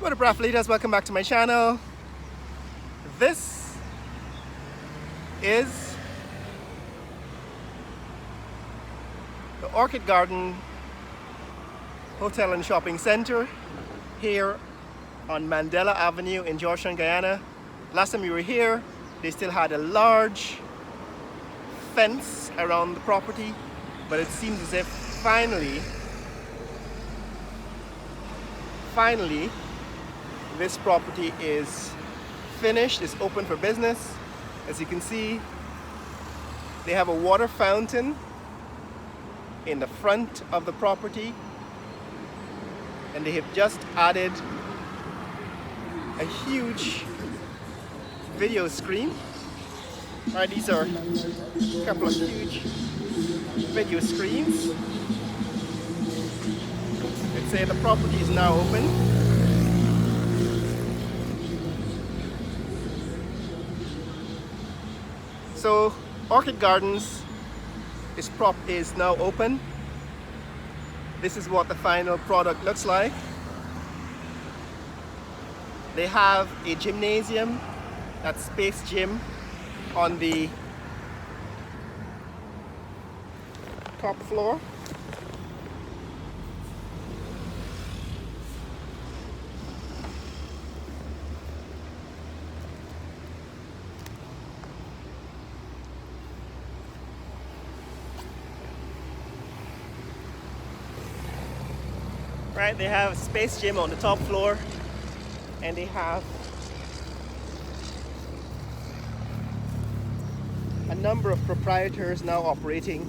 What up, athletes? Welcome back to my channel. This is the Orchid Garden Hotel and Shopping Center here on Mandela Avenue in Georgetown, Guyana. Last time we were here, they still had a large fence around the property, but it seems as if finally this property is finished, it's open for business. As you can see, they have a water fountain in the front of the property, and they have just added a huge video screen. Alright, these are a couple of huge video screens. Let's say the property is now open. So Orchid Gardens is now open. This is what the final product looks like. They have a gymnasium, that's Space Gym, on the top floor. Right, they have Space Gym on the top floor, and they have a number of proprietors now operating.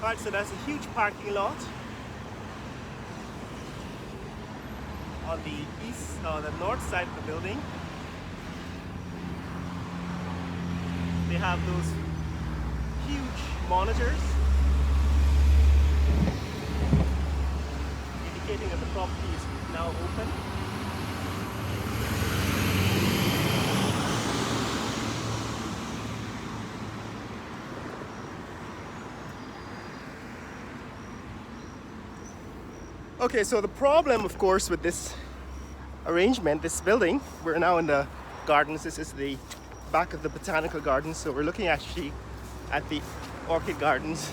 Alright, so that's a huge parking lot on the north side of the building. They have those huge monitors indicating that the property is now open. Okay, so the problem, of course, with this arrangement, this building, we're now in the gardens. This is the back of the botanical gardens, so we're looking actually at the Orchid Gardens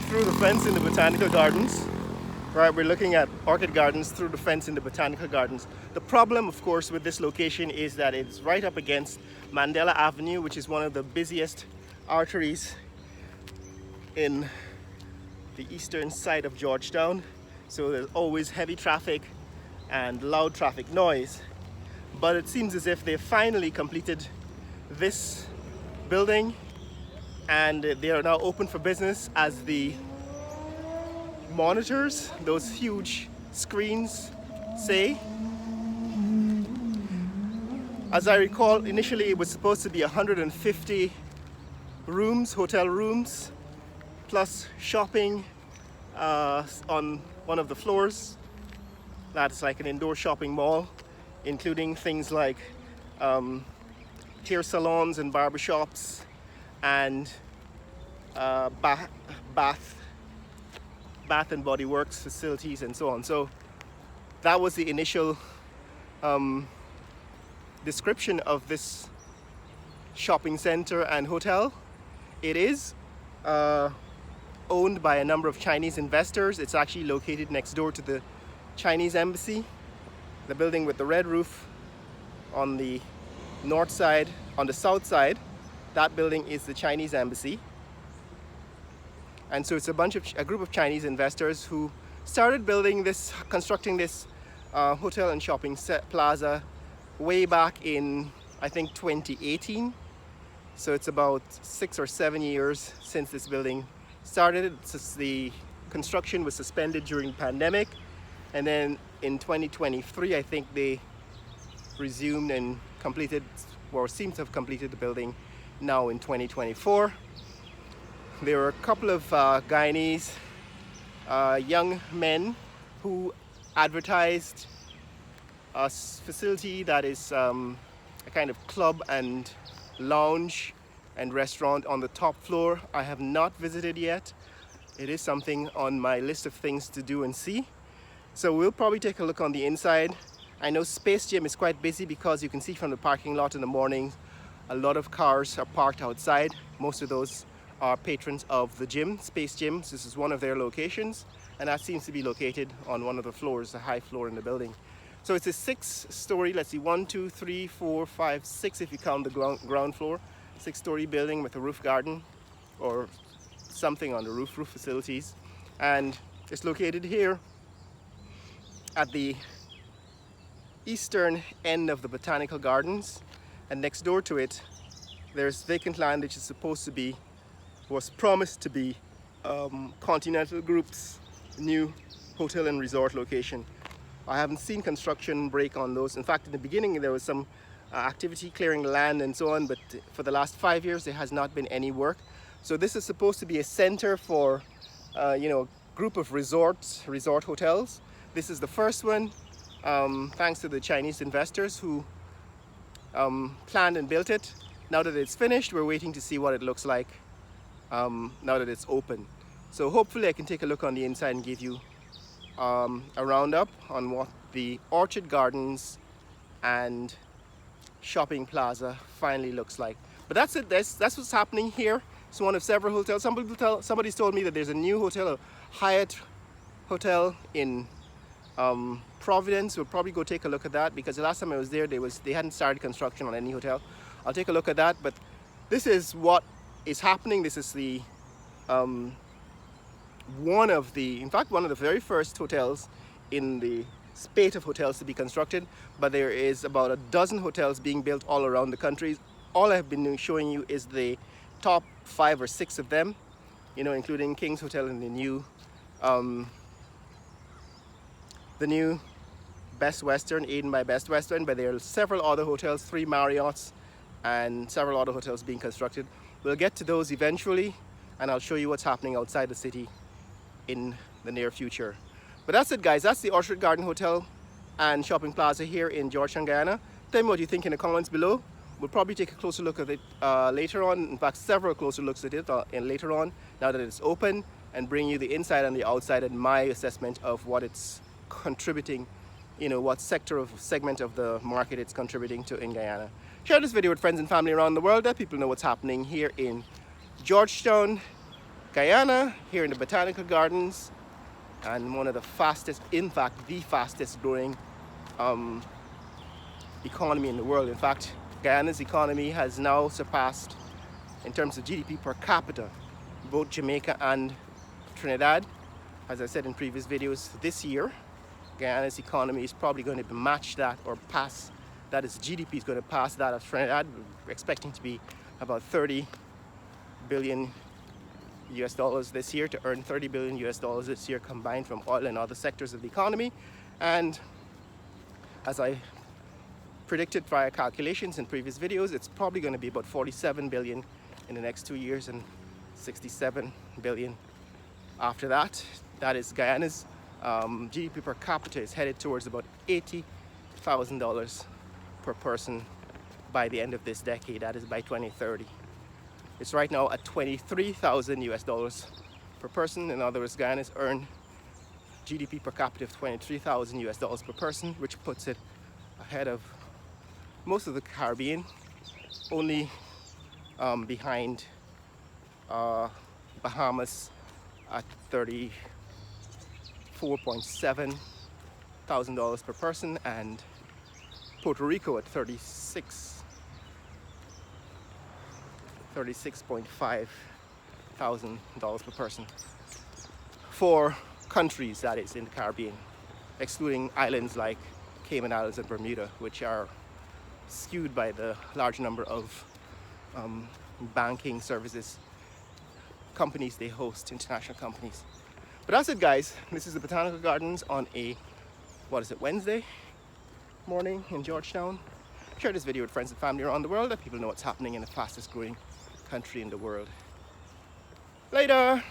through the fence in the botanical gardens. Right, we're looking at Orchid Gardens through the fence in the botanical gardens. The problem, of course, with this location is that it's right up against Mandela Avenue, which is one of the busiest arteries in the eastern side of Georgetown, so there's always heavy traffic and loud traffic noise. But it seems as if they've finally completed this building and they are now open for business, as the monitors, those huge screens, say. As I recall, initially it was supposed to be 150 rooms, hotel rooms, plus shopping on one of the floors. That's like an indoor shopping mall, including things like hair salons and barbershops and bath and body works facilities and so on. So that was the initial description of this shopping center and hotel. It is owned by a number of Chinese investors. It's actually located next door to the Chinese embassy. The building with the red roof on the north side, on the south side, that building is the Chinese embassy. And so it's a group of Chinese investors who started constructing this hotel and shopping plaza way back in, I think, 2018. So it's about 6 or 7 years since this building started. The construction was suspended during the pandemic, and then in 2023 I think they resumed and completed, or seem to have completed the building now in 2024. there were a couple of Guyanese young men who advertised a facility that is a kind of club and lounge and restaurant on the top floor. I have not visited yet. It is something on my list of things to do and see. So we'll probably take a look on the inside. I know Space Gym is quite busy because you can see from the parking lot in the morning, a lot of cars are parked outside. Most of those are patrons of the gym, Space Gym. This is one of their locations, and that seems to be located on one of the floors, the high floor in the building. So it's a 6-story, let's see, 1, 2, 3, 4, 5, 6 if you count the ground floor. 6-story building with a roof garden or something on the roof facilities. And it's located here at the eastern end of the Botanical Gardens. And next door to it, there's vacant land which is supposed to be, was promised to be Continental Group's new hotel and resort location. I haven't seen construction break on those. In fact, in the beginning there was some activity clearing land and so on, but for the last 5 years there has not been any work. So this is supposed to be a center for a group of resort hotels. This is the first one, thanks to the Chinese investors who planned and built it. Now that it's finished, we're waiting to see what it looks like now that it's open. So hopefully I can take a look on the inside and give you a roundup on what the Orchid Gardens and shopping plaza finally looks like. But that's it. That's what's happening here. It's one of several hotels. Somebody's told me that there's a new hotel, a Hyatt hotel in Providence. We'll probably go take a look at that because the last time I was there, they hadn't started construction on any hotel. I'll take a look at that. But this is what is happening. This is the one of the very first hotels in the spate of hotels to be constructed. But there is about a dozen hotels being built all around the country. All I've been showing you is the top 5 or 6 of them, including King's Hotel and the new Best Western, Eden by Best Western. But there are several other hotels, 3 Marriotts and several other hotels being constructed. We'll get to those eventually, and I'll show you what's happening outside the city in the near future. But that's it, guys. That's the Orchid Garden Hotel and Shopping Plaza here in Georgetown, Guyana. Tell me what you think in the comments below. We'll probably take a closer look at it later on. In fact, several closer looks at it later on, now that it's open, and bring you the inside and the outside and my assessment of what it's contributing, what segment of the market it's contributing to in Guyana. Share this video with friends and family around the world. Let people know what's happening here in Georgetown, Guyana, here in the Botanical Gardens, and one of the fastest, in fact, the fastest growing economy in the world. In fact, Guyana's economy has now surpassed, in terms of GDP per capita, both Jamaica and Trinidad. As I said in previous videos, this year, Guyana's economy is probably going to match that or pass. That is, GDP is going to pass that of Trinidad. We're expecting to be about $30 billion this year, to earn $30 billion this year combined from oil and other sectors of the economy. And as I predicted via calculations in previous videos, it's probably going to be about 47 billion in the next 2 years and 67 billion after that. That is, Guyana's GDP per capita is headed towards about $80,000 per person by the end of this decade. That is by 2030. It's right now at $23,000 per person. In other words, Guyana's earned GDP per capita of $23,000 per person, which puts it ahead of most of the Caribbean, only behind Bahamas at $34.7 thousand per person, and Puerto Rico at $36.5 thousand per person. For countries, that is, in the Caribbean, excluding islands like Cayman Islands and Bermuda, which are skewed by the large number of banking services companies they host, international companies. But that's it, guys. This is the Botanical Gardens on a, Wednesday morning in Georgetown. Share this video with friends and family around the world. Let people know what's happening in the fastest growing country in the world. Later.